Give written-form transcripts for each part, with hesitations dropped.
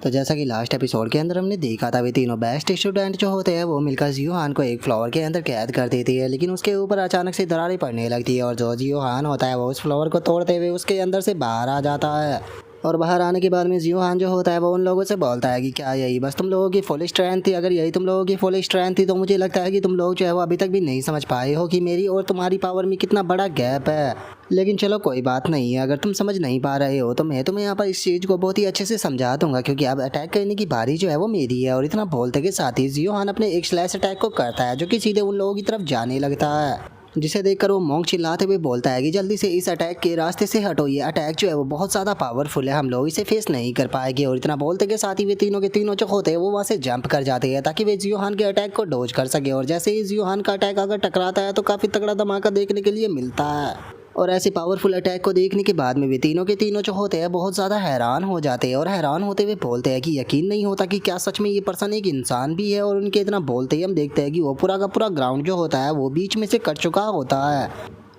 तो जैसा कि लास्ट एपिसोड के अंदर हमने देखा था, वे तीनों बेस्ट स्टूडेंट जो होते हैं वो मिलकर जियोहान को एक फ्लोर के अंदर कैद कर देती है, लेकिन उसके ऊपर अचानक से दरारें पड़ने लगती है और जो जियोहान होता है वो उस फ्लोर को तोड़ते हुए उसके अंदर से बाहर आ जाता है। और बाहर आने के बाद में जियोहान जो होता है वो उन लोगों से बोलता है कि क्या यही बस तुम लोगों की फुल स्ट्रेंथ थी? अगर यही तुम लोगों की फुल स्ट्रेंथ थी तो मुझे लगता है कि तुम लोग जो है वो अभी तक भी नहीं समझ पाए हो कि मेरी और तुम्हारी पावर में कितना बड़ा गैप है। लेकिन चलो कोई बात नहीं है, अगर तुम समझ नहीं पा रहे हो तो मैं तुम्हें यहाँ पर इस चीज़ को बहुत ही अच्छे से समझा दूंगा, क्योंकि अब अटैक करने की बारी जो है वो मेरी है। और इतना बोलते के साथ ही जियोहान अपने एक स्लैश अटैक को करता है जो कि सीधे उन लोगों की तरफ जाने लगता है, जिसे देखकर वो मोंग चिल्लाते हुए बोलता है कि जल्दी से इस अटैक के रास्ते से हटो, ये अटैक जो है वो बहुत ज़्यादा पावरफुल है, हम लोग इसे फेस नहीं कर पाएंगे। और इतना बोलते के साथ ही वे तीनों के तीनों जो होते हैं वो वहाँ से जंप कर जाते हैं ताकि वे जियोहान के अटैक को डोज कर सके। और जैसे ही जियोहान का अटैक अगर टकराता है तो काफ़ी तगड़ा धमाका देखने के लिए मिलता है। और ऐसे पावरफुल अटैक को देखने के बाद में वे तीनों के तीनों जो होते हैं बहुत ज़्यादा हैरान हो जाते हैं और हैरान होते हुए बोलते हैं कि यकीन नहीं होता कि क्या सच में ये पर्सन एक इंसान भी है। और उनके इतना बोलते ही हम देखते हैं कि वो पूरा का पूरा ग्राउंड जो होता है वो बीच में से कट चुका होता है।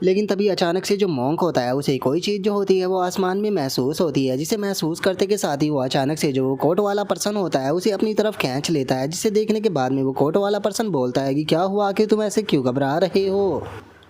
लेकिन तभी अचानक से जो मोंक होता है उसे कोई चीज़ जो होती है वो आसमान में महसूस होती है, जिसे महसूस करते के साथ ही वो अचानक से जो कोट वाला पर्सन होता है उसे अपनी तरफ खींच लेता है, जिसे देखने के बाद में वो कोट वाला पर्सन बोलता है कि क्या हुआ, आखिर तुम ऐसे क्यों घबरा रहे हो।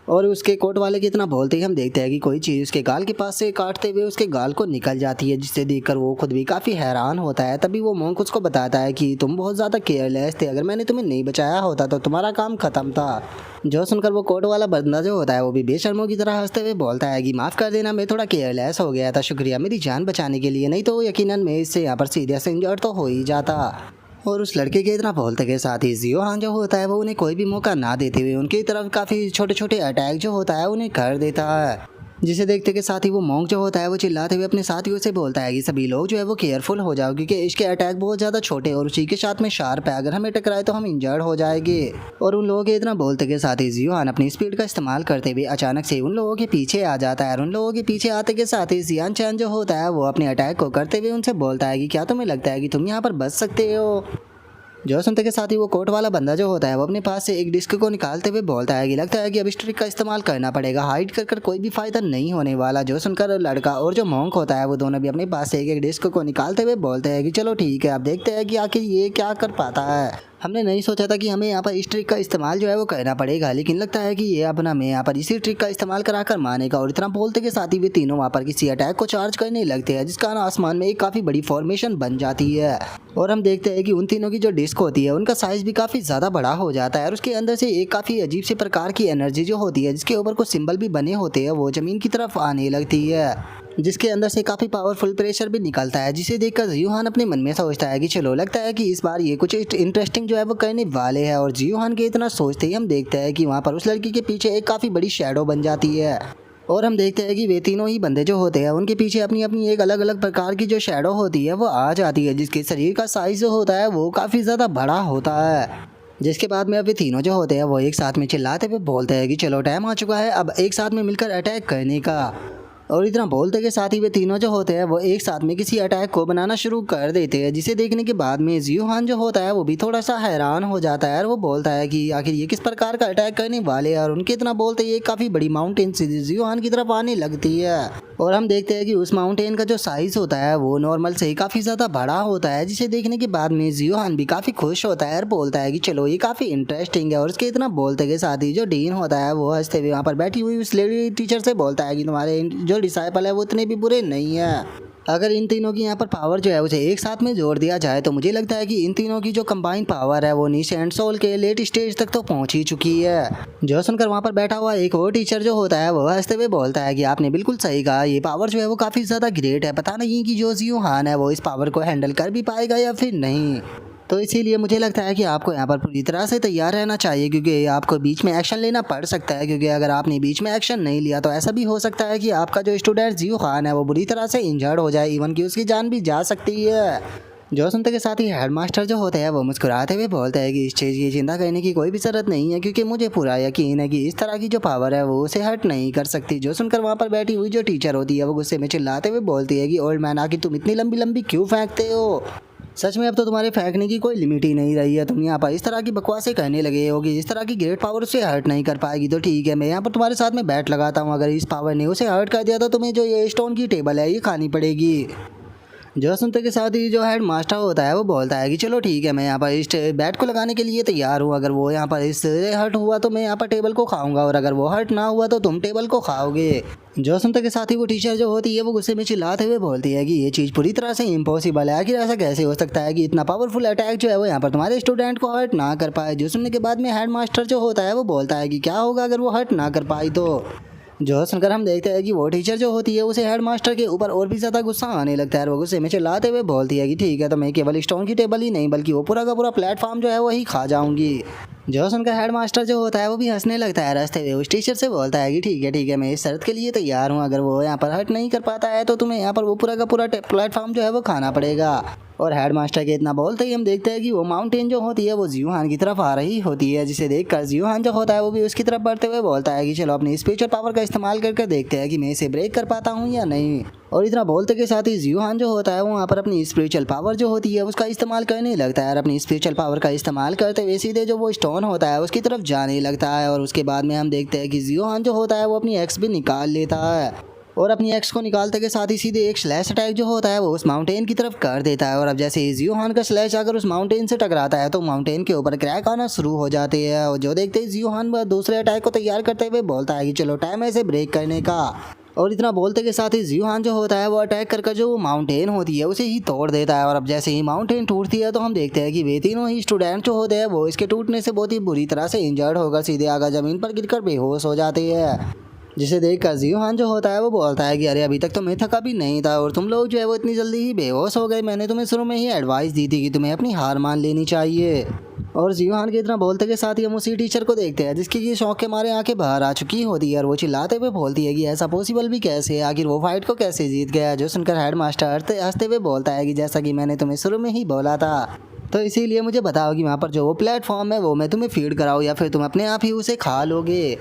और उसके कोट वाले की इतना बोलते ही हम देखते हैं कि कोई चीज़ उसके गाल के पास से काटते हुए उसके गाल को निकल जाती है, जिसे देखकर वो खुद भी काफ़ी हैरान होता है। तभी वो मोंक उसको बताता है कि तुम बहुत ज़्यादा केयरलेस थे, अगर मैंने तुम्हें नहीं बचाया होता तो तुम्हारा काम ख़त्म था। जो सुनकर वो कोट वाला बंदा जो होता है वो भी बेशर्मों की तरह हंसते हुए बोलता है कि माफ़ कर देना, मैं थोड़ा केयरलेस हो गया था, शुक्रिया मेरी जान बचाने के लिए, नहीं तो यकीनन मैं इससे यहाँ पर सीरियस इंजर्ड तो हो ही जाता। और उस लड़के के इतना बोलते के साथ ही जियोहान जो होता है वो उन्हें कोई भी मौका ना देते हुए उनकी तरफ काफ़ी छोटे छोटे अटैक जो होता है उन्हें कर देता है, जिसे देखते के साथ ही वो मोंक जो होता है वो चिल्लाते हुए अपने साथियों से बोलता है कि सभी लोग जो है वो केयरफुल हो जाओ, क्योंकि इसके अटैक बहुत ज़्यादा छोटे और उसी के साथ में शार्प है, अगर हमें टकराए तो हम इंजर्ड हो जाएंगे। और उन लोगों के इतना बोलते के साथ ही जियोहान अपनी स्पीड का इस्तेमाल करते हुए अचानक से उन लोगों के पीछे आ जाता है। और उन लोगों के पीछे आते के साथ ही जियान चैन जो होता है वो अपने अटैक को करते हुए उनसे बोलता है कि क्या तुम्हें लगता है कि तुम यहाँ पर बच सकते हो। जो सुनते के साथ ही वो कोट वाला बंदा जो होता है वो अपने पास से एक डिस्क को निकालते हुए बोलता है कि लगता है कि अब इस ट्रिक का इस्तेमाल करना पड़ेगा, हाइड कर कोई भी फायदा नहीं होने वाला। जो सुनकर लड़का और जो मोंक होता है वो दोनों भी अपने पास से एक डिस्क को निकालते हुए बोलते हैं कि चलो ठीक है, अब देखते हैं कि आखिर ये क्या कर पाता है। हमने नहीं सोचा था कि हमें यहाँ पर इस ट्रिक का इस्तेमाल जो है वो करना पड़ेगा, लेकिन लगता है कि ये अपना मैं यहाँ पर इसी ट्रिक का इस्तेमाल कराकर मानेगा। और इतना बोलते के साथ ही वे तीनों वहाँ पर किसी अटैक को चार्ज करने लगते हैं, जिस कारण आसमान में एक काफ़ी बड़ी फॉर्मेशन बन जाती है। और हम देखते हैं कि उन तीनों की जो डिस्क होती है उनका साइज भी काफ़ी ज़्यादा बड़ा हो जाता है और उसके अंदर से एक काफ़ी अजीब से प्रकार की एनर्जी जो होती है जिसके ऊपर कुछ सिंबल भी बने होते हैं वो ज़मीन की तरफ आने लगती है, जिसके अंदर से काफ़ी पावरफुल प्रेशर भी निकलता है, जिसे देखकर जियोहान अपने मन में सोचता है कि चलो लगता है कि इस बार ये कुछ इंटरेस्टिंग जो है वो करने वाले हैं। और जियोहान के इतना सोचते ही हम देखते हैं कि वहाँ पर उस लड़की के पीछे एक काफ़ी बड़ी शैडो बन जाती है। और हम देखते हैं कि वे तीनों ही बंदे जो होते हैं उनके पीछे अपनी अपनी एक अलग अलग प्रकार की जो शैडो होती है वो आ जाती है, जिसके शरीर का साइज जो होता है वो काफ़ी ज़्यादा बड़ा होता है। जिसके बाद में अब वे तीनों जो होते हैं वो एक साथ में चिल्लाते हुए बोलते हैं कि चलो टाइम आ चुका है अब एक साथ में मिलकर अटैक करने का। और इतना बोलते के साथ ही वे तीनों जो होते हैं वो एक साथ में किसी अटैक को बनाना शुरू कर देते हैं, जिसे देखने के बाद में जियोहान जो होता है वो भी थोड़ा सा हैरान हो जाता है और वो बोलता है कि आखिर ये किस प्रकार का अटैक करने वाले हैं। और उनके इतना बोलते ही एक काफ़ी बड़ी माउंटेन सीधी जियोहान की तरफ आने लगती है। और हम देखते हैं कि उस माउंटेन का जो साइज़ होता है वो नॉर्मल से ही काफ़ी ज़्यादा बड़ा होता है, जिसे देखने के बाद में जियोहान भी काफ़ी खुश होता है और बोलता है कि चलो ये काफ़ी इंटरेस्टिंग है। और उसके इतना बोलते के साथ ही जो डीन होता है वो हंसते हुए वहाँ पर बैठी हुई उस लेडी टीचर से बोलता है कि तुम्हारे जो डिसाइपल है वो इतने भी बुरे नहीं है, अगर इन तीनों की यहाँ पर पावर जो है उसे एक साथ में जोड़ दिया जाए तो मुझे लगता है कि इन तीनों की जो कंबाइंड पावर है वो नीश एंड सोल के लेट स्टेज तक तो पहुँच ही चुकी है। जो सुनकर वहाँ पर बैठा हुआ एक और टीचर जो होता है वो हंसते हुए बोलता है कि आपने बिल्कुल सही कहा, ये पावर जो है वो काफ़ी ज़्यादा ग्रेट है, पता नहीं कि जो जियोहान है वो इस पावर को हैंडल कर भी पाएगा या फिर नहीं। तो इसीलिए मुझे लगता है कि आपको यहाँ पर पूरी तरह से तैयार रहना चाहिए, क्योंकि आपको बीच में एक्शन लेना पड़ सकता है, क्योंकि अगर आपने बीच में एक्शन नहीं लिया तो ऐसा भी हो सकता है कि आपका जो स्टूडेंट जियोहान है वो बुरी तरह से इंजर्ड हो जाए, इवन कि उसकी जान भी जा सकती है। जो सुनते के साथ ही हेडमास्टर जो होते हैं वो मुस्कुराते हुए बोलते हैं कि इस चीज़ की चिंता करने की कोई भी ज़रूरत नहीं है, क्योंकि मुझे पूरा यकीन है कि इस तरह की जो पावर है वो उसे हर्ट नहीं कर सकती। जो सुनकर वहाँ पर बैठी हुई जो टीचर होती है वो गुस्से में चिल्लाते हुए बोलती है कि ओल्ड मैन आखिर तुम इतनी लंबी लंबी क्यों फेंकते हो, सच में अब तो तुम्हारे फेंकने की कोई लिमिट ही नहीं रही है, तुम यहाँ पर इस तरह की बकवासें कहने लगे होगी, इस तरह की ग्रेट पावर उसे हर्ट नहीं कर पाएगी। तो ठीक है, मैं यहाँ पर तुम्हारे साथ में बैट लगाता हूँ, अगर इस पावर ने उसे हर्ट कर दिया तो तुम्हें जो ये स्टोन की टेबल है ये खानी पड़ेगी। जो सुनते के साथ ही जो हेड मास्टर होता है वो बोलता है कि चलो ठीक है, मैं यहाँ पर इस बैट को लगाने के लिए तैयार हूँ। अगर वो यहाँ पर इस हर्ट हुआ तो मैं यहाँ पर टेबल को खाऊंगा, और अगर वो हर्ट ना हुआ तो तुम टेबल को खाओगे। जो सुनते के साथ ही वो टीचर जो होती है वो गुस्से में चिल्लाते हुए बोलती है कि ये चीज़ पूरी तरह से इम्पॉसिबल है। आखिर ऐसा कैसे हो सकता है कि इतना पावरफुल अटैक जो है वो यहाँ पर तुम्हारे स्टूडेंट को हर्ट ना कर पाए। जो सुनने के बाद में हेड मास्टर जो होता है वो बोलता है कि क्या होगा अगर वो हर्ट ना कर पाई तो। जो सुनकर हम देखते हैं कि वो टीचर जो होती है उसे हेड मास्टर के ऊपर और भी ज़्यादा गुस्सा आने लगता है। वो गुस्से में चिल्लाते हुए बोलती है कि ठीक है, तो मैं केवल स्टोन की टेबल ही नहीं बल्कि वो पूरा का पूरा प्लेटफॉर्म जो है वही खा जाऊंगी। जो सुनकर हेड मास्टर जो होता है वो भी हंसने लगता है। रास्ते में उस टीचर से बोलता है कि ठीक है, मैं इस शर्त के लिए तैयार हूँ, अगर वो यहाँ पर हर्ट नहीं कर पाता है तो तुम्हें यहाँ पर वो पूरा का पूरा प्लेटफॉर्म जो है वो खाना पड़ेगा। और हेड मास्टर के इतना बोलते ही हम देखते हैं कि वो माउंटेन जो होती है वो जियोहान की तरफ आ रही होती है, जिसे देखकर जियोहान जो होता है वो भी उसकी तरफ बढ़ते हुए बोलता है कि चलो अपनी स्पिरिचुअल पावर का इस्तेमाल करके देखते हैं कि मैं इसे ब्रेक कर पाता हूँ या नहीं। और इतना बोलते के साथ ही जियोहान जो होता है वो वहाँ पर अपनी स्पिरिचुअल पावर जो होती है उसका इस्तेमाल करने लगता है, और अपनी स्पिरिचुअल पावर का इस्तेमाल करते हुए सीधे जो वो स्टोन होता है उसकी तरफ जाने लगता है। और उसके बाद में हम देखते हैं कि जियोहान जो होता है वो अपनी एक्स भी निकाल लेता है, और अपनी एक्स को निकालते के साथ ही सीधे एक स्लैश अटैक जो होता है वो उस माउंटेन की तरफ कर देता है। और अब जैसे ही जियोहान का स्लैश अगर उस माउंटेन से टकराता है तो माउंटेन के ऊपर क्रैक आना शुरू हो जाते हैं। और जो देखते ही जियोहान दूसरे अटैक को तैयार करते हुए बोलता है कि चलो टाइम है इसे ब्रेक करने का। और इतना बोलते के साथ ही जियोहान जो होता है वो अटैक कर जो वो माउंटेन होती है उसे ही तोड़ देता है। और अब जैसे ही माउंटेन टूटती है तो हम देखते हैं कि वे तीनों ही स्टूडेंट जो होते हैं वो इसके टूटने से बहुत ही बुरी तरह से इंजर्ड होकर सीधे आकर ज़मीन पर गिरकर बेहोश हो जाते हैं। जिसे देखकर जियोहान जो होता है वो बोलता है कि अरे अभी तक तो मैं थका भी नहीं था और तुम लोग जो है वो इतनी जल्दी ही बेहोश हो गए। मैंने तुम्हें शुरू में ही एडवाइस दी थी कि तुम्हें अपनी हार मान लेनी चाहिए। और जियोहान के इतना बोलते के साथ ही हम उसी टीचर को देखते हैं जिसकी ये शौक के मारे आंखें बाहर आ चुकी होती है, और वो चिल्लाते हुए बोलती है कि ऐसा पॉसिबल भी कैसे है, आखिर वो फाइट को कैसे जीत गया। जो सुनकर हेड मास्टर हंसते हुए बोलता है कि जैसा कि मैंने तुम्हें शुरू में ही बोला था, तो इसीलिए मुझे बताओ कि वहाँ पर जो वो प्लेटफॉर्म है वो मैं तुम्हें फीड कराऊँ या फिर तुम अपने आप ही उसे खा लोगे।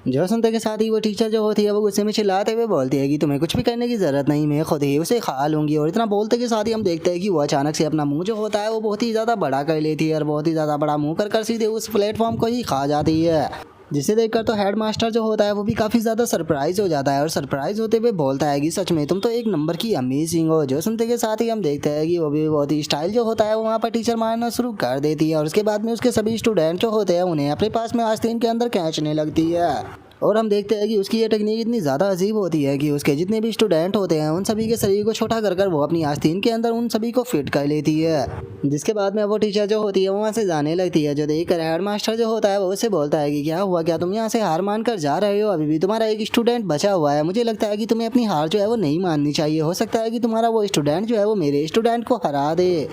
जो सुनते के साथ ही वो टीचर जो होती है वो गुस्से में चिल्लाते हुए बोलती है कि तुम्हें कुछ भी करने की ज़रूरत नहीं, मैं खुद ही उसे खा लूँगी। और इतना बोलते के साथ ही हम देखते हैं कि वो अचानक से अपना मुंह जो होता है वो बहुत ही ज़्यादा बड़ा कर लेती है, और बहुत ही ज़्यादा बड़ा मुंह कर सीधे उस प्लेटफॉर्म को ही खा जाती है। जिसे देखकर तो हेड मास्टर जो होता है वो भी काफ़ी ज़्यादा सरप्राइज हो जाता है, और सरप्राइज होते हुए बोलता है कि सच में तुम तो एक नंबर की अमेजिंग हो। जो सुनते के साथ ही हम देखते हैं कि वो भी बहुत ही स्टाइल जो होता है वो वहाँ पर टीचर मारना शुरू कर देती है, और उसके बाद में उसके सभी स्टूडेंट जो होते हैं उन्हें अपने पास में आस्तीन के अंदर खींचने लगती है। और हम देखते हैं कि उसकी ये टेक्निक इतनी ज़्यादा अजीब होती है कि उसके जितने भी स्टूडेंट होते हैं उन सभी के शरीर को छोटा कर वो अपनी आस्तीन के अंदर उन सभी को फिट कर लेती है। जिसके बाद में वो टीचर जो होती है वो वहाँ से जाने लगती है। जो देखकर हेड मास्टर जो होता है वो उससे बोलता है कि क्या हुआ, क्या तुम यहाँ से हार मान कर जा रहे हो? अभी भी तुम्हारा एक स्टूडेंट बचा हुआ है। मुझे लगता है कि तुम्हें अपनी हार जो है वो नहीं माननी चाहिए। हो सकता है कि तुम्हारा वो स्टूडेंट जो है वो मेरे स्टूडेंट को हरा दे।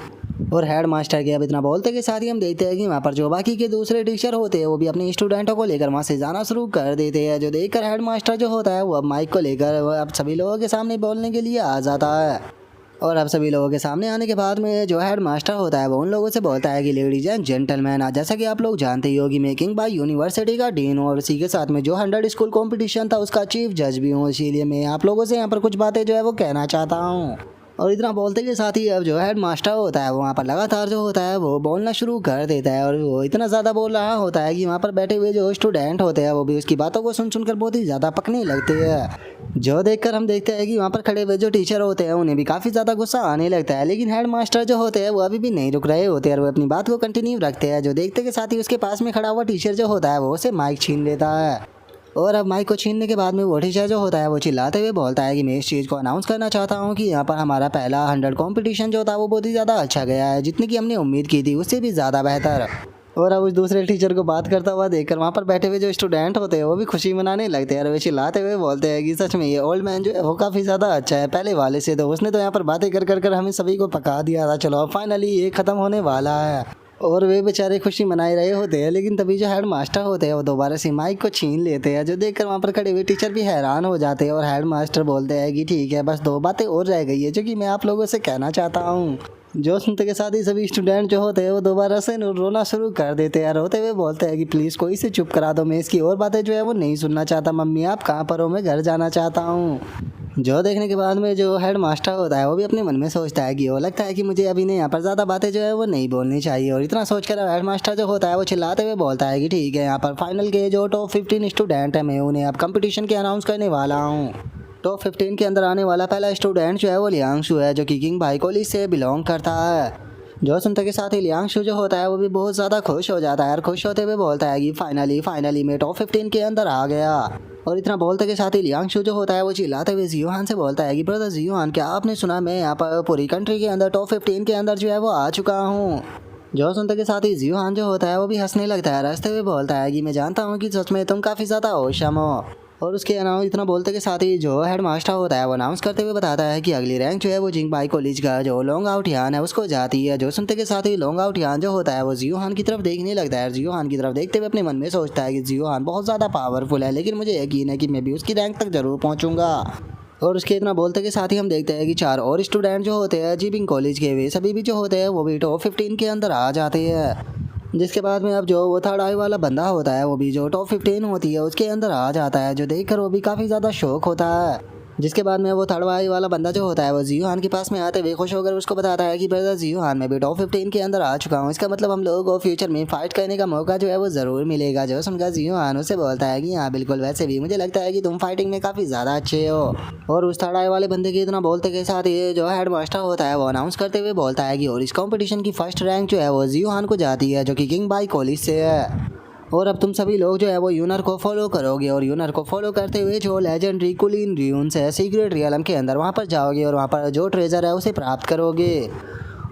और हेड मास्टर के अब इतना बोलते के साथ ही हम देखते हैं कि वहाँ पर जो बाकी के दूसरे टीचर होते हैं वो भी अपने स्टूडेंटों को लेकर वहाँ से जाना शुरू कर देते हैं। जो देखकर हेड मास्टर जो होता है वो अब माइक को लेकर अब सभी लोगों के सामने बोलने के लिए आ जाता है। और अब सभी लोगों के सामने आने के बाद में जो हेड मास्टर होता है वो उन लोगों से बोलता है कि लेडीज एंड जेंटलमैन, आज जैसा कि आप लोग जानते ही हो कि मैं किंग बाई यूनिवर्सिटी का डीन हूँ, और इसी के साथ में जो 100 स्कूल कंपटीशन था उसका चीफ जज भी हूँ। इसीलिए मैं आप लोगों से यहाँ पर कुछ बातें जो है वो कहना चाहता हूँ। और इतना बोलते के साथ ही अब जो हेड मास्टर होता है वो वहाँ पर लगातार जो होता है वो बोलना शुरू कर देता है, और वो इतना ज़्यादा बोल रहा होता है कि वहाँ पर बैठे हुए जो स्टूडेंट होते हैं वो भी उसकी बातों को सुन सुनकर बहुत ही ज़्यादा पकने लगते हैं। जो देखकर हम देखते हैं कि वहाँ पर खड़े हुए जो टीचर होते हैं उन्हें भी काफ़ी ज़्यादा गुस्सा आने लगता है, लेकिन हेड मास्टर जो होते हैं वो अभी भी नहीं रुक रहे होते हैं और वो अपनी बात को कंटिन्यू रखते हैं। जो देखते के साथ ही उसके पास में खड़ा हुआ टीचर जो होता है वो उसे माइक छीन लेता है। और अब माइक को छीनने के बाद में वो टीचर जो होता है वो चिल्लाते हुए बोलता है कि मैं इस चीज़ को अनाउंस करना चाहता हूँ कि यहाँ पर हमारा पहला 100 कंपटीशन जो था वो बहुत ही ज़्यादा अच्छा गया है, जितनी की हमने उम्मीद की थी उससे भी ज़्यादा बेहतर। और अब उस दूसरे टीचर को बात करता हुआ देखकर वहाँ पर बैठे हुए जो स्टूडेंट होते हैं वो भी खुशी मनाने लगते हैं, और वे चिल्लाते हुए बोलते हैं कि सच में ये ओल्ड मैन जो है वो काफ़ी ज़्यादा अच्छा है पहले वाले से, तो उसने तो यहाँ पर बातें कर हमें सभी को पका दिया था। चलो अब फाइनली ये ख़त्म होने वाला है। और वे बेचारे खुशी मनाए रहे होते हैं, लेकिन तभी जो हेड मास्टर होते हैं वो दोबारा से माइक को छीन लेते हैं। जो देखकर वहाँ पर खड़े हुए टीचर भी हैरान हो जाते हैं, और हेड मास्टर बोलते हैं कि ठीक है, बस 2 बातें और रह गई है जो कि मैं आप लोगों से कहना चाहता हूँ। जो सुनते के साथ ही सभी स्टूडेंट जो होते हैं वो दोबारा से रोना शुरू कर देते हैं, रोते हुए बोलते हैं कि प्लीज़ कोई से चुप करा दो, मैं इसकी और बातें जो है वो नहीं सुनना चाहता। मम्मी आप कहाँ पर हो, मैं घर जाना चाहता हूँ। जो देखने के बाद में जो हेड मास्टर होता है वो भी अपने मन में सोचता है कि वो लगता है कि मुझे अभी नहीं यहाँ पर ज़्यादा बातें जो है वो नहीं बोलनी चाहिए। और इतना सोचकर हेड मास्टर जो होता है वो चिल्लाते हुए बोलता है कि ठीक है, यहाँ पर फाइनल के जो टॉप 15 स्टूडेंट हैं मैं उन्हें अब कंपटीशन के अनाउंस करने वाला हूँ। टॉप 15 के अंदर आने वाला पहला स्टूडेंट जो है वो लियांगशु है, जो कि किंग बाई कॉलेज से बिलोंग करता है। जो सुनते के साथ ही लियांगशु जो होता है वो भी बहुत ज़्यादा खुश हो जाता है और खुश होते हुए बोलता है कि फाइनली मैं टॉप 15 के अंदर आ गया। और इतना बोलते के साथ ही लियांगशु जो होता है वो चिल्लाते हुए जियोहान से बोलता है कि ब्रदर जियोहान, क्या आपने सुना, मैं यहाँ पर पूरी कंट्री के अंदर टॉप 15 के अंदर जो है वो आ चुका हूँ। जो सुनते के साथ ही जियोहान जो होता है वो भी हंसने लगता है, हंसते हुए बोलता है कि मैं जानता हूँ कि सच में तुम काफ़ी ज़्यादा होशम हो। और उसके अलावा इतना बोलते के साथ ही जो हेड मास्टर होता है वो अनाउंस करते हुए बताता है कि अगली रैंक जो है वो जिंग बाई कॉलेज का जो लॉन्ग आउट यान है उसको जाती है। जो सुनते के साथ ही लॉन्ग आउट यान जो होता है वो जियोहान की तरफ देखने लगता है। जियोहान की तरफ देखते हुए अपने मन में सोचता है कि जियोहान बहुत ज़्यादा पावरफुल है, लेकिन मुझे यकीन है कि मैं भी उसकी रैंक तक जरूर पहुँचूंगा। और उसके इतना बोलते के साथ ही हम देखते हैं कि 4 और स्टूडेंट जो होते हैं जिबिंग कॉलेज के, वे सभी भी जो होते हैं वो भी टॉप 15 के अंदर आ जाते हैं। जिसके बाद में अब जो वो थर्ड आई वाला बंदा होता है वो भी जो टॉप 15 होती है उसके अंदर आ जाता है, जो देखकर वो भी काफ़ी ज़्यादा शौक होता है। जिसके बाद में वो थर्ड आई वाला बंदा जो होता है वो जियोहान के पास में आते हुए खुश होकर उसको बताता है कि ब्रदर जियोहान, मैं भी टॉप 15 के अंदर आ चुका हूँ, इसका मतलब हम लोगों को फ्यूचर में फाइट करने का मौका जो है वो ज़रूर मिलेगा। जो सुनकर जियोहान उससे बोलता है कि हाँ बिल्कुल, वैसे भी मुझे लगता है कि तुम फाइटिंग में काफ़ी ज़्यादा अच्छे हो। और उस थर्ड आई वाले बंदे के इतना बोलते के साथ ये जो हेड मास्टर होता है वो अनाउंस करते हुए बोलता है कि और इस कॉम्पिटिशन की फर्स्ट रैंक जो है वो जियोहान को जाती है, जो कि किंग बाई कॉलेज से है। और अब तुम सभी लोग जो है वो यूनर को फॉलो करोगे, और यूनर को फॉलो करते हुए जो लेजेंडरी कुलीन ड्यून्स है सीक्रेट रियलम के अंदर वहाँ पर जाओगे और वहाँ पर जो ट्रेजर है उसे प्राप्त करोगे।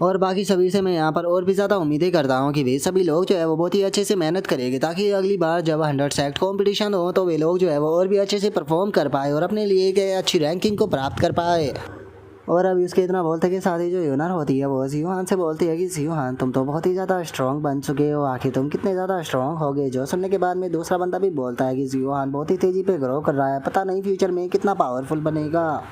और बाकी सभी से मैं यहाँ पर और भी ज़्यादा उम्मीदें करता हूँ कि वे सभी लोग जो है वो बहुत ही अच्छे से मेहनत करेंगे, ताकि अगली बार जब 100 सेक्ट कॉम्पिटिशन हो तो वे लोग जो है वो और भी अच्छे से परफॉर्म कर पाए और अपने लिए एक अच्छी रैंकिंग को प्राप्त कर पाए। और अब इसके इतना बोलते कि साथ ही जो यूनर होती है वो जियोहान से बोलती है कि जियोहान, तुम तो बहुत ही ज़्यादा स्ट्रॉन्ग बन चुके हो, आखिर तुम कितने ज़्यादा स्ट्रॉन्ग हो गए। जो सुनने के बाद में दूसरा बंदा भी बोलता है कि जियोहान बहुत ही तेज़ी पे ग्रो कर रहा है, पता नहीं फ्यूचर में कितना पावरफुल बनेगा।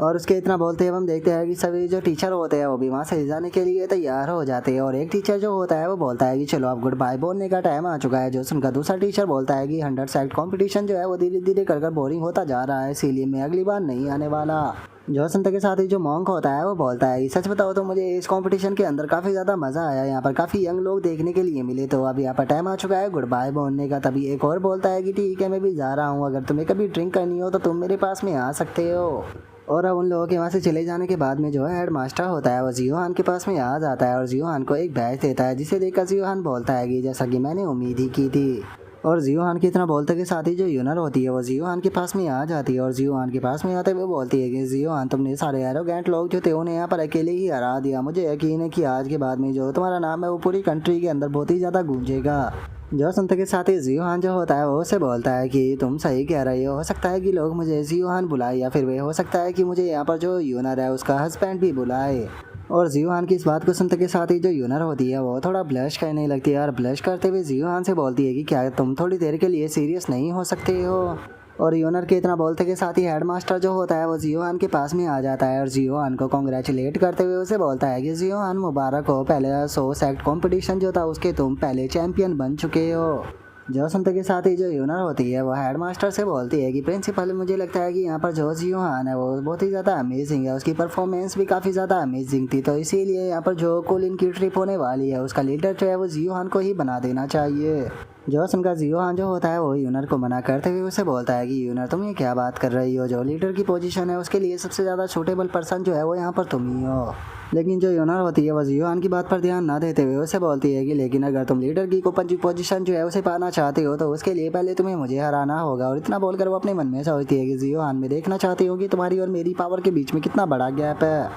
और उसके इतना बोलते हैं हम देखते हैं कि सभी जो टीचर होते हैं वो भी वहाँ से जाने के लिए तैयार हो जाते हैं। और एक टीचर जो होता है वो बोलता है कि चलो अब गुड बाय बोलने का टाइम आ चुका है। जो सुनकर दूसरा टीचर बोलता है कि 100 सेक्ट कॉम्पिटिशन जो है वो धीरे धीरे कर बोरिंग होता जा रहा है, इसीलिए मैं अगली बार नहीं आने वाला। जो सुनते के साथ ही जो मॉन्क होता है वो बोलता है सच बताओ तो मुझे इस कंपटीशन के अंदर काफ़ी ज़्यादा मज़ा आया, यहाँ पर काफ़ी यंग लोग देखने के लिए मिले, तो अब यहाँ पर टाइम आ चुका है गुड बाय बोलने का। तभी एक और बोलता है कि ठीक है मैं भी जा रहा हूँ, अगर तुम्हें कभी ड्रिंक करनी हो तो तुम मेरे पास में आ सकते हो। और अब उन लोगों के वहाँ से चले जाने के बाद में जो है हेड मास्टर होता है वो जियोहान के पास में आ जाता है और जियोहान को एक बैच देता है, जिसे देखकर जियोहान बोलता है कि जैसा कि मैंने उम्मीद ही की थी। और जियोहान की इतना बोलते के साथ ही जो यूनर होती है वो जियोहान के पास में आ जाती है और जियोहान के पास में आते हुए बोलती है कि जियोहान, तुमने सारे एरोगेंट लोग जो थे उन्हें यहाँ पर अकेले ही हरा दिया, मुझे यकीन है कि आज के बाद में जो तुम्हारा नाम है वो पूरी कंट्री के अंदर बहुत ही ज़्यादा गूंजेगा। जो सुनते के साथ ही जियोहान जो होता है वो उसे बोलता है कि तुम सही कह रहे हो सकता है कि लोग मुझे जियोहान बुलाए, या फिर वे हो सकता है कि मुझे यहाँ पर जो यूनर है उसका हस्बैंड भी बुलाए। और जियोहान की इस बात को सुनते के साथ ही जो यूनर होती है वो थोड़ा ब्लश करने लगती है और ब्लश करते हुए जियोहान से बोलती है कि क्या तुम थोड़ी देर के लिए सीरियस नहीं हो सकते हो। और यूनर के इतना बोलते के साथ ही हेड मास्टर जो होता है वो जियोहान के पास में आ जाता है और जियोहान को कॉन्ग्रेचुलेट करते हुए उसे बोलता है कि जियोहान मुबारक हो, पहले 100 सेक्ट कॉम्पिटिशन जो था उसके तुम पहले चैंपियन बन चुके हो। जो सुनते के साथ ही जो यूनर होती है वो हेड मास्टर से बोलती है कि प्रिंसिपल, मुझे लगता है कि यहाँ पर जो जियोहान है वो बहुत ही ज़्यादा अमेजिंग है, उसकी परफॉर्मेंस भी काफ़ी ज़्यादा अमेजिंग थी, तो इसीलिए यहाँ पर जो कुलीन की ट्रिप होने वाली है उसका लीडर जो है वो जियोहान को ही बना देना चाहिए। जो सुनकर जियोहान जो होता है वो यूनर को मना करते हुए उसे बोलता है कि यूनर, तुम ये क्या बात कर रही हो, जो लीडर की पोजीशन है उसके लिए सबसे ज़्यादा सूटेबल पर्सन जो है वो यहाँ पर तुम ही हो। लेकिन जो यूनर होती है वो जियोहान की बात पर ध्यान ना देते हुए उसे बोलती है कि लेकिन अगर तुम लीडर की पोजीशन जो है उसे पाना चाहते हो तो उसके लिए पहले तुम्हें मुझे हराना होगा। और इतना बोलकर वो अपने मन में सोचती है कि जियोहान, मैं देखना चाहती हूँ कि तुम्हारी और मेरी पावर के बीच में कितना बड़ा गैप है।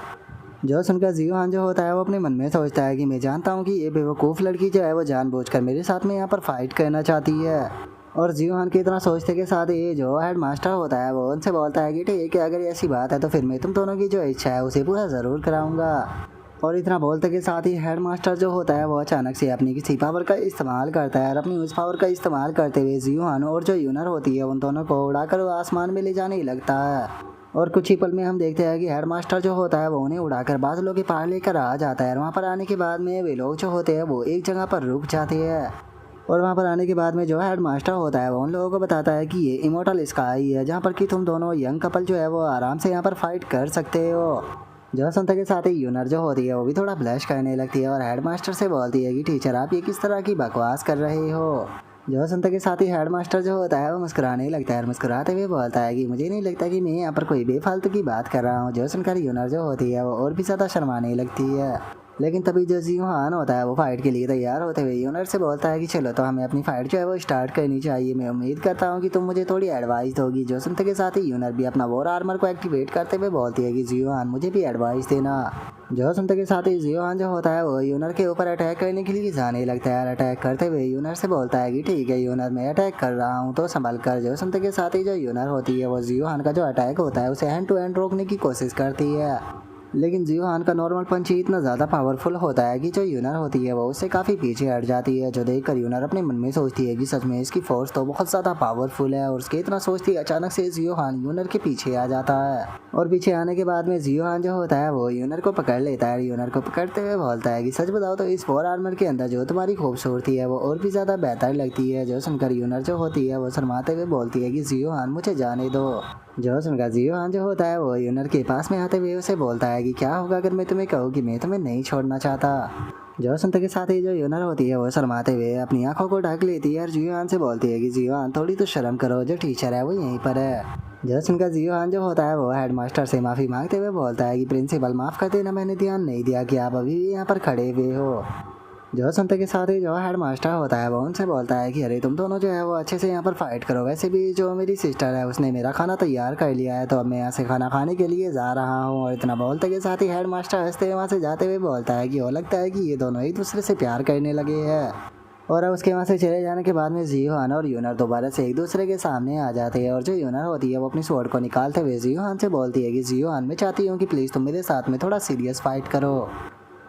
जो सुनकर जियोहान जो होता है वो अपने मन में सोचता है कि मैं जानता हूँ कि ये बेवकूफ़ लड़की जो है वो जानबूझकर मेरे साथ में यहाँ पर फाइट करना चाहती है। और जियोहान की इतना सोचते के साथ ही जो हेड मास्टर होता है वो उनसे बोलता है कि ठीक है, अगर ऐसी बात है तो फिर मैं तुम दोनों की जो इच्छा है उसे पूरा ज़रूर कराऊंगा। और इतना बोलते के साथ ही हेड मास्टर जो होता है वो अचानक से अपनी किसी पावर का इस्तेमाल करता है और अपनी उस पावर का इस्तेमाल करते हुए जियोहान और जो यूनर होती है उन दोनों को उड़ाकर वो आसमान में ले जाने लगता है। और कुछ ही पल में हम देखते हैं कि हेड मास्टर जो होता है वो उन्हें उड़ाकर बादलों के पार लेकर आ जाता है और वहाँ पर आने के बाद में वे लोग जो होते हैं वो एक जगह पर रुक जाते हैं। और वहाँ पर आने के बाद में जो हेड मास्टर होता है वो उन लोगों को बताता है कि ये इमोर्टल स्काई है, जहाँ पर कि तुम दोनों यंग कपल जो है वो आराम से यहाँ पर फाइट कर सकते हो। जो सुनते के साथ ही यूनर जो होती है वो भी थोड़ा ब्लश करने लगती है और हेड मास्टर से बोलती है कि टीचर, आप ये किस तरह की बकवास कर रहे हो। जो सुनते के साथ ही हेड मास्टर जो होता है वो मुस्कुराने लगता है और मुस्कुराते हुए बोलता है कि मुझे नहीं लगता कि मैं यहाँ पर कोई बेफालतू की बात कर रहा हूँ। जो सुनकर यूनर जो होती है वो और भी ज़्यादा शर्माने लगती है। लेकिन तभी जो जियोहान होता है वो फाइट के लिए तैयार होते हुए यूनर से बोलता है कि चलो तो हमें अपनी फाइट जो है वो स्टार्ट करनी चाहिए। मैं उम्मीद करता हूँ कि तुम मुझे थोड़ी एडवाइस दोगी। जो सुनते के साथ ही यूनर भी अपना वॉर आर्मर को एक्टिवेट करते हुए बोलती है कि जियोहान मुझे भी एडवाइस देना। जो सुनते के साथ ही जियोहान जो होता है वो यूनर के ऊपर अटैक करने के लिए जाने लगता है और अटैक करते हुए यूनर से बोलता है कि ठीक है यूनर मैं अटैक कर रहा हूँ तो संभल कर। जो सुनते के साथ ही जो यूनर होती है वो जियोहान का जो अटैक होता है उसे हैंड टू हैंड रोकने की कोशिश करती है। लेकिन जियोहान का नॉर्मल पंच ही इतना ज़्यादा पावरफुल होता है कि जो यूनर होती है वो उससे काफ़ी पीछे हट जाती है। जो देखकर यूनर अपने मन में सोचती है कि सच में इसकी फोर्स तो बहुत ज़्यादा पावरफुल है। और उसके इतना सोचती अचानक से जियोहान यूनर के पीछे आ जाता है और पीछे आने के बाद में जियोहान जो होता है वो यूनर को पकड़ लेता है। यूनर को पकड़ते हुए बोलता है कि सच बताओ तो इस वॉर आर्मर के अंदर जो तुम्हारी खूबसूरती है वो और भी ज़्यादा बेहतर लगती है। जो सुनकर यूनर जो होती है वो शर्माते हुए बोलती है कि जियोहान मुझे जाने दो। जो सुनकर जियोहान जो होता है वो यूनर के पास में आते हुए उसे बोलता है कि क्या होगा अगर मैं तुम्हें कहूँ कि मैं तुम्हें नहीं छोड़ना चाहता। जो सुनते के साथ ही जो यूनर होती है वो शर्माते हुए अपनी आंखों को ढक लेती है और जियोहान से बोलती है कि जियोहान थोड़ी तो शर्म करो, जो टीचर है वो यहीं पर है। जो सुनकर जियोहान जो होता है वो हेडमास्टर से माफ़ी मांगते हुए बोलता है कि प्रिंसिपल माफ़ कर देना, मैंने ध्यान नहीं दिया कि आप अभी भी यहाँ पर खड़े हुए हो। जो सुनते के साथ ही जो हेड मास्टर होता है वो उनसे बोलता है कि अरे तुम दोनों जो है वो अच्छे से यहाँ पर फाइट करो। वैसे भी जो मेरी सिस्टर है उसने मेरा खाना तैयार कर लिया है तो अब मैं यहाँ से खाना खाने के लिए जा रहा हूँ। और इतना बोलते के साथ ही हेड मास्टर हंसते हुए वहाँ से जाते हुए बोलता है कि वो लगता है कि ये दोनों एक दूसरे से प्यार करने लगे हैं। और अब उसके वहाँ से चले जाने के बाद में जियोहान और यूनर दोबारा से एक दूसरे के सामने आ जाते हैं। और जो यूनर होती है वो अपनी स्वॉर्ड को निकालते हुए जियोहान से बोलती है कि जियोहान मैं चाहती हूँ कि प्लीज़ तुम मेरे साथ में थोड़ा सीरियस फाइट करो।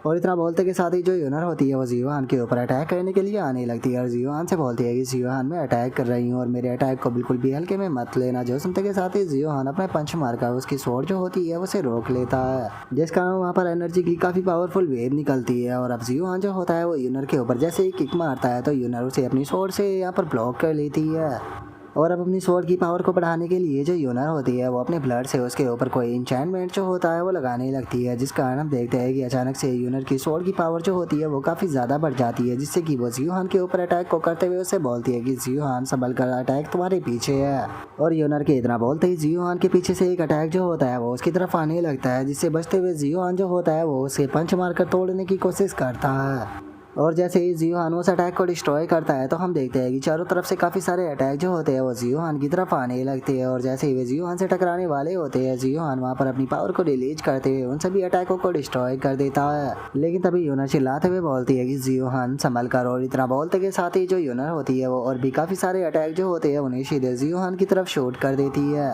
और इतना बोलते के साथ ही जो यूनर होती है वो जियोहान के ऊपर अटैक करने के लिए आने लगती है और जियोहान से बोलती है कि जियोहान मैं अटैक कर रही हूँ और मेरे अटैक को बिल्कुल भी हल्के में मत लेना। जो सुनते के साथ ही जियोहान अपने पंच मारकर उसकी स्वॉर्ड जो होती है उसे रोक लेता है, जिस कारण वहाँ पर एनर्जी की काफ़ी पावरफुल वेव निकलती है। और अब जियोहान जो होता है वो यूनर के ऊपर जैसे ही किक मारता है तो यूनर उसे अपनी स्वॉर्ड से यहाँ पर ब्लॉक कर लेती है। और अब अपनी स्वॉर्ड की पावर को बढ़ाने के लिए जो यूनर होती है वो अपने ब्लड से उसके ऊपर कोई इंचैंटमेंट जो होता है वो लगाने लगती है, जिस कारण हम देखते हैं कि अचानक से यूनर की स्वॉर्ड की पावर जो होती है वो काफ़ी ज़्यादा बढ़ जाती है, जिससे कि वो जियोहान के ऊपर अटैक को करते हुए उसे बोलती है कि जियोहान संभल कर, अटैक तुम्हारे पीछे है। और यूनर के इतना बोलते ही जियोहान के पीछे से एक अटैक जो होता है वो उसकी तरफ आने लगता है, जिससे बचते हुए जियोहान जो होता है वो उसे पंच मारकर तोड़ने की कोशिश करता है। और जैसे ही जियोहान उस अटैक को डिस्ट्रॉय करता है तो हम देखते हैं कि चारों तरफ से काफ़ी सारे अटैक जो होते हैं वो जियोहान की तरफ आने लगते हैं। और जैसे ही वे जियोहान से टकराने वाले होते हैं जियोहान वहाँ पर अपनी पावर को रिलीज करते हुए उन सभी अटैकों को डिस्ट्रॉय कर देता है। लेकिन तभी यूनर चिल्लाते हुए बोलती है कि जियोहान संभल कर। और इतना बोलते के साथ ही जो यूनर होती है वो और भी काफ़ी सारे अटैक जो होते हैं उन्हें सीधे जियोहान की तरफ शूट कर देती है।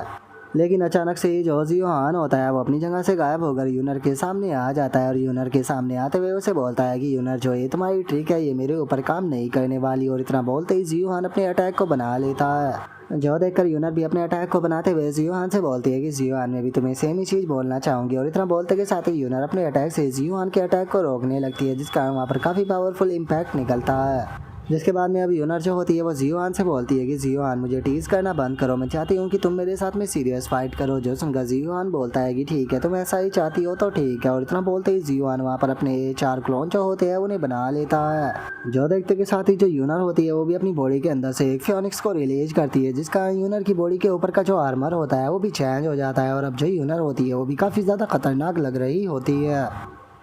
लेकिन अचानक से ही जो जियोहान होता है वो अपनी जगह से गायब होकर यूनर के सामने आ जाता है और यूनर के सामने आते हुए उसे बोलता है कि यूनर जो ये तुम्हारी ट्रिक है ये मेरे ऊपर काम नहीं करने वाली। और इतना बोलते ही जियोहान अपने अटैक को बना लेता है। जो देखकर यूनर भी अपने अटैक को बनाते हुए जियोहान से बोलती है कि जियोहान मैं भी तुम्हें सेम ही चीज़ बोलना चाहूँगी। और इतना बोलते के साथ ही यूनर अपने अटैक से जियोहान के अटैक को रोकने लगती है, जिस कारण वहाँ पर काफ़ी पावरफुल इम्पैक्ट निकलता है। जिसके बाद में अब यूनर जो होती है वो जियोहान से बोलती है कि जियोहान मुझे टीज करना बंद करो, मैं चाहती हूँ कि तुम मेरे साथ में सीरियस फाइट करो। जो सुनकर जियोहान बोलता है कि ठीक है तुम ऐसा ही चाहती हो तो ठीक है। और इतना बोलते ही जियोहान वहाँ पर अपने 4 क्लोन जो होते हैं उन्हें बना लेता है। जो देखते के साथ ही जो यूनर होती है वो भी अपनी बॉडी के अंदर से एक फियोनिक्स को रिलीज करती है, जिसका यूनर की बॉडी के ऊपर का जो आर्मर होता है वो भी चेंज हो जाता है। और अब जो यूनर होती है वो भी काफ़ी ज़्यादा खतरनाक लग रही होती है।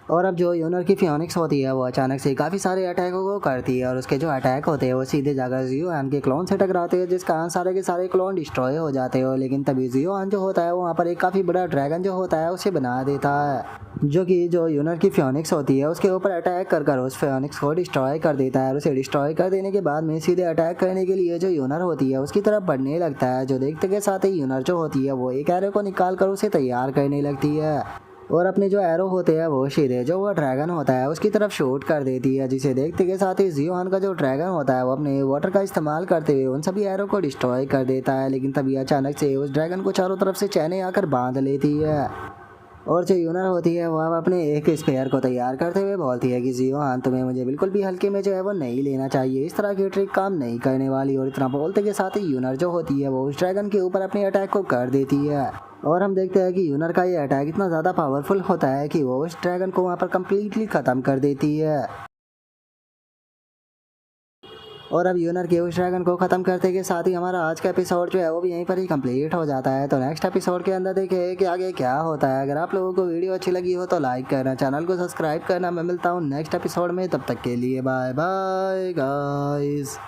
और अब जो यूनर की फियोनिक्स होती है वो अचानक से काफ़ी सारे अटैकों को करती है और उसके जो अटैक होते हैं वो सीधे जाकर जियोहान के क्लोन से टकराते हैं, जिस कारण सारे के सारे क्लोन डिस्ट्रॉय हो जाते हैं। लेकिन तभी जियोहान जो होता है वहाँ पर एक काफ़ी बड़ा ड्रैगन जो होता है उसे बना देता है, जो कि जो यूनर की फियोनिक्स होती है उसके ऊपर अटैक कर उस फियोनिक्स को डिस्ट्रॉय कर देता है। और उसे डिस्ट्रॉय कर देने के बाद में सीधे अटैक करने के लिए जो यूनर होती है उसकी तरफ बढ़ने लगता है। जो देखते के साथ ही यूनर जो होती है वो एक एरो को निकाल कर उसे तैयार करने लगती है और अपने जो एरो होते हैं वो सीधे जो वो ड्रैगन होता है उसकी तरफ शूट कर देती है, जिसे देखते के साथ ही जियोहान का जो ड्रैगन होता है वो अपने वाटर का इस्तेमाल करते हुए उन सभी एरो को डिस्ट्रॉय कर देता है। लेकिन तभी अचानक से उस ड्रैगन को चारों तरफ से चैनें आकर बांध लेती है। और जो यूनर होती है वो अब अपने एक स्पेयर को तैयार करते हुए बोलती है कि जियोहान तुम्हें मुझे बिल्कुल भी हल्के में जो है वो नहीं लेना चाहिए, इस तरह की ट्रिक काम नहीं करने वाली। और इतना बोलते के साथ ही यूनर जो होती है वो उस ड्रैगन के ऊपर अपने अटैक को कर देती है। और हम देखते हैं कि यूनर का ये अटैक इतना ज़्यादा पावरफुल होता है कि वो उस ड्रैगन को वहाँ पर कम्प्लीटली ख़त्म कर देती है। और अब यूनर के उस ड्रैगन को ख़त्म करते के साथ ही हमारा आज का एपिसोड जो है वो भी यहीं पर ही कंप्लीट हो जाता है। तो नेक्स्ट एपिसोड के अंदर देखें कि आगे क्या होता है। अगर आप लोगों को वीडियो अच्छी लगी हो तो लाइक करना, चैनल को सब्सक्राइब करना। मैं मिलता हूँ नेक्स्ट एपिसोड में, तब तक के लिए बाय बाय गाइस।